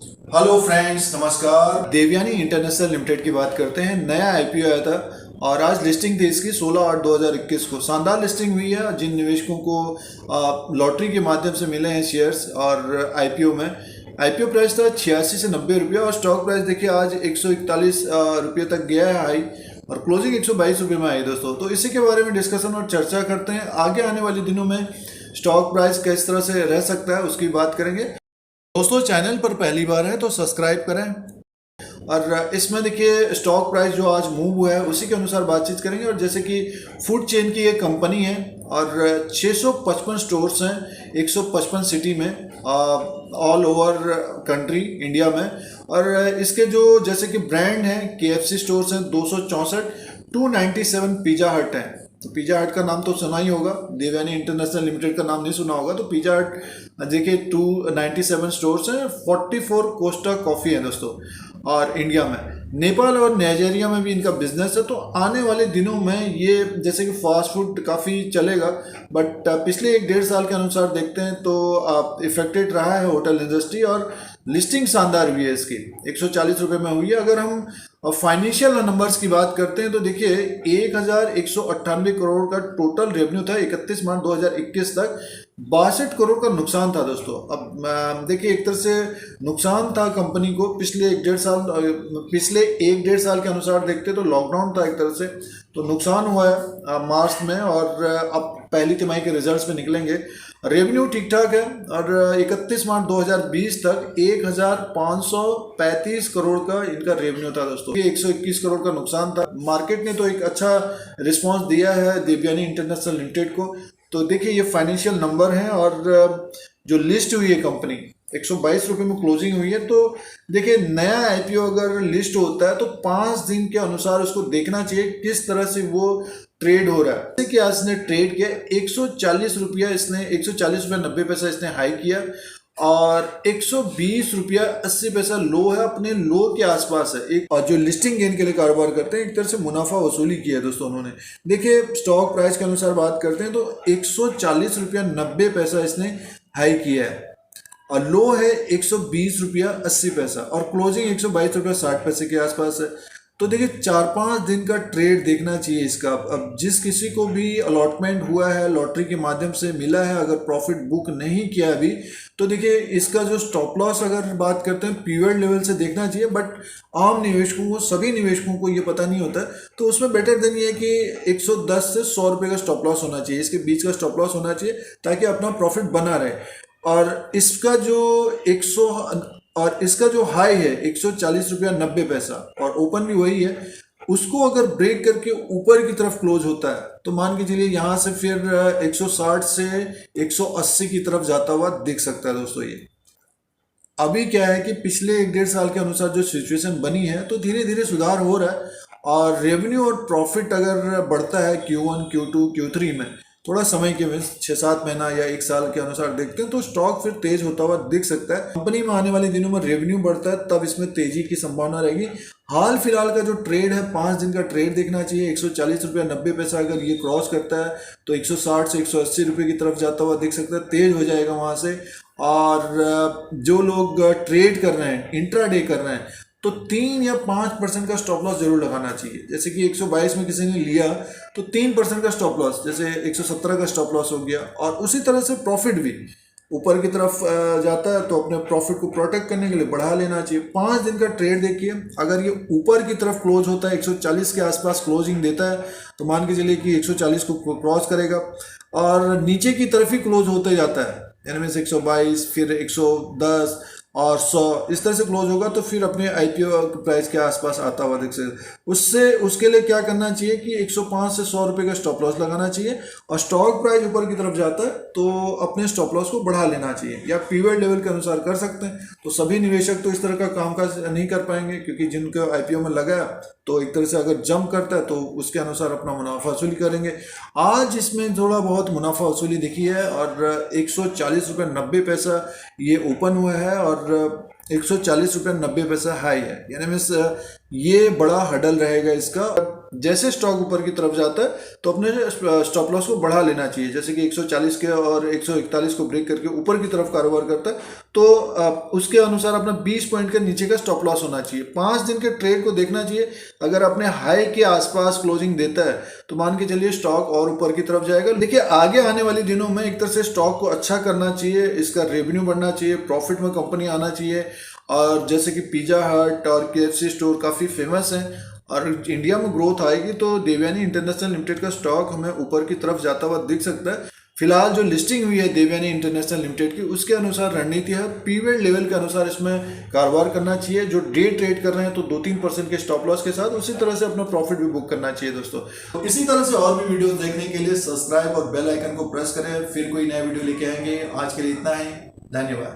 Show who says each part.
Speaker 1: Hello friends, नमस्कार। Devyani international limited की बात करते हैं। नया आईपीओ आया था और आज लिस्टिंग थी इसकी 16/8/2021 को। शानदार लिस्टिंग हुई है। जिन निवेशकों को लॉटरी के माध्यम से मिले हैं शेयर्स और आईपीओ में, आईपीओ प्राइस था 86 से 90 रुपये और स्टॉक प्राइस देखिए आज 141 रुपये तक गया है हाई और क्लोजिंग 122 रुपये में आई दोस्तों। तो इसी के बारे में डिस्कशन और चर्चा करते हैं। आगे आने वाले दिनों में स्टॉक प्राइस किस तरह से रह सकता है उसकी बात करेंगे। दोस्तों, चैनल पर पहली बार है तो सब्सक्राइब करें और इसमें देखिए स्टॉक प्राइस जो आज मूव हुआ है उसी के अनुसार बातचीत करेंगे। और जैसे कि फूड चेन की एक कंपनी है और 655 स्टोर्स हैं 155 सिटी में ऑल ओवर कंट्री इंडिया में। और इसके जो जैसे कि ब्रांड हैं केएफसी स्टोर्स हैं 264, 297 पिज़्ज़ा हट हैं। तो पिज़्ज़ा हट का नाम तो सुना ही होगा, देवयानी इंटरनेशनल लिमिटेड का नाम नहीं सुना होगा। तो पिज़्ज़ा हट देखिए 297 स्टोर्स हैं, 44 कोस्टा कॉफ़ी है दोस्तों। और इंडिया में नेपाल और नाइजीरिया में भी इनका बिजनेस है। तो आने वाले दिनों में ये जैसे कि फास्ट फूड काफ़ी चलेगा, बट पिछले 1-1.5 साल के अनुसार देखते हैं तो इफेक्टेड रहा है होटल इंडस्ट्री और लिस्टिंग शानदार हुई है इसकी 140 रुपये में हुई है। अगर हम फाइनेंशियल नंबर्स की बात करते हैं तो देखिए 1198 करोड़ का टोटल रेवेन्यू था 31 मार्च 2021 तक। 62 करोड़ का नुकसान था दोस्तों। अब देखिए एक तरह से नुकसान था कंपनी को पिछले 1-1.5 साल के अनुसार देखते तो लॉकडाउन था एक तरह से, तो नुकसान हुआ है मार्च में और अब पहली तिमाही के रिजल्ट्स में निकलेंगे। रेवेन्यू ठीक ठाक है और 31 मार्च 2020 तक 1535 करोड़ का इनका रेवेन्यू था दोस्तों। 121 करोड़ का नुकसान था। मार्केट ने तो एक अच्छा रिस्पांस दिया है देवयानी इंटरनेशनल लिमिटेड को। तो देखिए ये फाइनेंशियल नंबर है और जो लिस्ट हुई है कंपनी 122 रुपये में क्लोजिंग हुई है। तो देखिए नया आईपीओ अगर लिस्ट होता है तो 5 दिन के अनुसार उसको देखना चाहिए किस तरह से वो ट्रेड हो रहा है। जैसे कि आज इसने ट्रेड किया 140 रुपया, इसने 140 रुपया 90 पैसा इसने हाई किया और 120 रुपया 80 पैसा लो है, अपने लो के आसपास है एक। और जो लिस्टिंग गेन के लिए कारोबार करते हैं एक तरह से मुनाफा वसूली किया है दोस्तों उन्होंने। देखिए स्टॉक प्राइस के अनुसार बात करते हैं तो 140 रुपया 90 पैसा इसने हाई किया है और लो है 120 रुपया 80 पैसा और क्लोजिंग 122 रुपया 60 पैसे के आसपास है। तो देखिए 4-5 दिन का ट्रेड देखना चाहिए इसका। अब जिस किसी को भी अलॉटमेंट हुआ है लॉटरी के माध्यम से मिला है, अगर प्रॉफिट बुक नहीं किया अभी, तो देखिए इसका जो स्टॉप लॉस अगर बात करते हैं पीरियड लेवल से देखना चाहिए। बट आम निवेशकों को, सभी निवेशकों को ये पता नहीं होता, तो उसमें बेटर देन ये है कि 110 से 100 रुपये का स्टॉप लॉस होना चाहिए, इसके बीच का स्टॉप लॉस होना चाहिए ताकि अपना प्रॉफिट बना रहे। और इसका जो हाई है 140 रुपया 90 पैसा और ओपन भी वही है, उसको अगर ब्रेक करके ऊपर की तरफ क्लोज होता है तो मान के चलिए यहाँ से फिर 160 से 180 की तरफ जाता हुआ दिख सकता है दोस्तों। ये अभी क्या है कि पिछले 1-1.5 साल के अनुसार जो सिचुएशन बनी है तो धीरे धीरे सुधार हो रहा है और रेवेन्यू और प्रॉफिट अगर बढ़ता है Q1, Q2, Q3 में, थोड़ा समय के में 6-7 महीना या 1 साल के अनुसार देखते हैं तो स्टॉक फिर तेज होता हुआ दिख सकता है। कंपनी में आने वाले दिनों में रेवेन्यू बढ़ता है तब इसमें तेजी की संभावना रहेगी। हाल फिलहाल का जो ट्रेड है 5 दिन का ट्रेड देखना चाहिए। 140 रुपया 90 पैसा अगर ये क्रॉस करता है तो 160 से 180 रुपये की तरफ जाता हुआ दिख सकता है, तेज हो जाएगा वहाँ से। और जो लोग ट्रेड कर रहे हैं, इंट्राडे कर रहे हैं, तो 3 या 5% का स्टॉप लॉस जरूर लगाना चाहिए। जैसे कि 122 में किसी ने लिया तो 3% का स्टॉप लॉस, जैसे 117 का स्टॉप लॉस हो गया। और उसी तरह से प्रॉफिट भी ऊपर की तरफ जाता है तो अपने प्रॉफिट को प्रोटेक्ट करने के लिए बढ़ा लेना चाहिए। 5 दिन का ट्रेड देखिए, अगर ये ऊपर की तरफ क्लोज होता है 140 के आसपास क्लोजिंग देता है तो मान के चलिए कि 140 को क्रॉस करेगा और नीचे की तरफ ही क्लोज होते जाता है, यानी में से 122 फिर 110 और 100 इस तरह से क्लोज होगा तो फिर अपने आईपीओ प्राइस के आसपास आता हुआ देख सकते। उसके लिए क्या करना चाहिए कि 105 से 100 रुपये का स्टॉप लॉस लगाना चाहिए और स्टॉक प्राइस ऊपर की तरफ जाता है तो अपने स्टॉप लॉस को बढ़ा लेना चाहिए या पीरियड लेवल के अनुसार कर सकते हैं। तो सभी निवेशक तो इस तरह का कामकाज नहीं कर पाएंगे क्योंकि जिनका आईपीओ में लगा तो एक तरह से अगर जंप करता है तो उसके अनुसार अपना मुनाफा वसूली करेंगे। आज इसमें थोड़ा बहुत मुनाफा वसूली दिखी है और 140 रुपये 90 पैसा ये ओपन हुआ है और 140 रुपये 90 पैसा हाई है, यानी मीन्स ये बड़ा हडल रहेगा इसका। जैसे स्टॉक ऊपर की तरफ जाता है तो अपने स्टॉप लॉस को बढ़ा लेना चाहिए। जैसे कि 140 के और 141 को ब्रेक करके ऊपर की तरफ कारोबार करता है तो उसके अनुसार अपना 20 पॉइंट के नीचे का स्टॉप लॉस होना चाहिए। 5 दिन के ट्रेड को देखना चाहिए। अगर अपने हाई के आसपास क्लोजिंग देता है तो मान के चलिए स्टॉक और ऊपर की तरफ जाएगा। देखिए आगे आने वाले दिनों में एक तरह से स्टॉक को अच्छा करना चाहिए, इसका रेवेन्यू बढ़ना चाहिए, प्रॉफिट में कंपनी आना चाहिए। और जैसे कि पिज्जा हट और KFC स्टोर काफ़ी फेमस हैं और इंडिया में ग्रोथ आएगी तो देवयानी इंटरनेशनल लिमिटेड का स्टॉक हमें ऊपर की तरफ जाता हुआ दिख सकता है। फिलहाल जो लिस्टिंग हुई है देवयानी इंटरनेशनल लिमिटेड की, उसके अनुसार रणनीति है पीरियड लेवल के अनुसार इसमें कारोबार करना चाहिए। जो डे ट्रेड कर रहे हैं तो 2-3% के स्टॉप लॉस के साथ उसी तरह से अपना प्रॉफिट भी बुक करना चाहिए दोस्तों। तो इसी तरह से और भी वीडियोस देखने के लिए सब्सक्राइब और बेल आइकन को प्रेस करें। फिर कोई नया वीडियो लेके आएंगे। आज के लिए इतना ही, धन्यवाद।